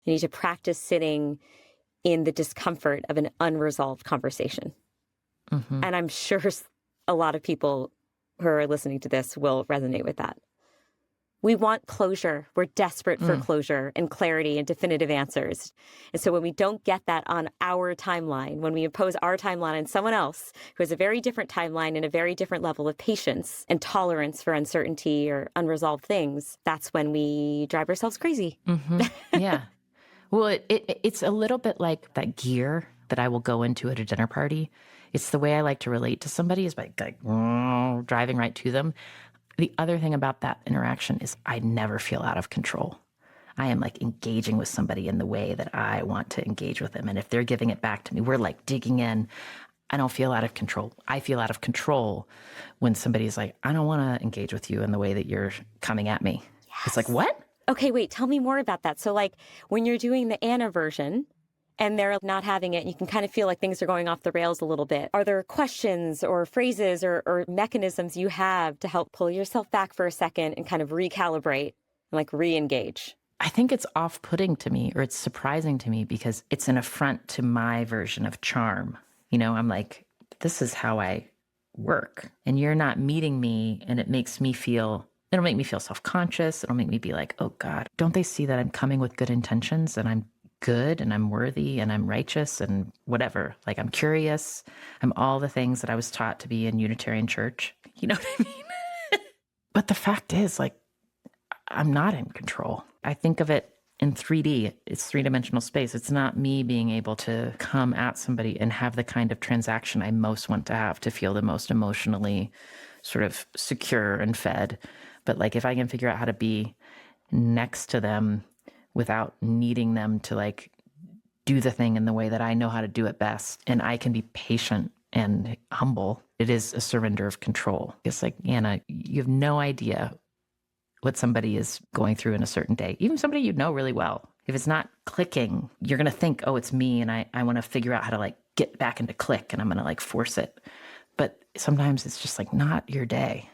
You need to practice sitting in the discomfort of an unresolved conversation. Mm-hmm. And I'm sure a lot of people who are listening to this will resonate with that. We want closure. We're desperate for closure and clarity and definitive answers. And so when we don't get that on our timeline, when we impose our timeline on someone else who has a very different timeline and a very different level of patience and tolerance for uncertainty or unresolved things, that's when we drive ourselves crazy. Mm-hmm. Yeah. Well, it's a little bit like that gear that I will go into at a dinner party. It's the way I like to relate to somebody is by like driving right to them. The other thing about that interaction is I never feel out of control. I am like engaging with somebody in the way that I want to engage with them. And if they're giving it back to me, we're like digging in. I don't feel out of control. I feel out of control when somebody's like, I don't want to engage with you in the way that you're coming at me. Yes. It's like, what? Okay, wait, tell me more about that. So like when you're doing the Anna version and they're not having it, and you can kind of feel like things are going off the rails a little bit. Are there questions or phrases or mechanisms you have to help pull yourself back for a second and kind of recalibrate and like re-engage? I think it's off-putting to me, or it's surprising to me because it's an affront to my version of charm. You know, I'm like, this is how I work. And you're not meeting me, and it'll make me feel self-conscious. It'll make me be like, oh God, don't they see that I'm coming with good intentions and I'm good and I'm worthy and I'm righteous and whatever. Like I'm curious. I'm all the things that I was taught to be in Unitarian Church. You know what I mean? But the fact is, like, I'm not in control. I think of it in 3D. It's three-dimensional space. It's not me being able to come at somebody and have the kind of transaction I most want to have to feel the most emotionally sort of secure and fed. But like if I can figure out how to be next to them without needing them to like do the thing in the way that I know how to do it best, and I can be patient and humble, it is a surrender of control. It's like, Anna, you have no idea what somebody is going through in a certain day. Even somebody you know really well. If it's not clicking, you're going to think, oh, it's me, and I want to figure out how to like get back into click, and I'm going to like force it. But sometimes it's just like not your day.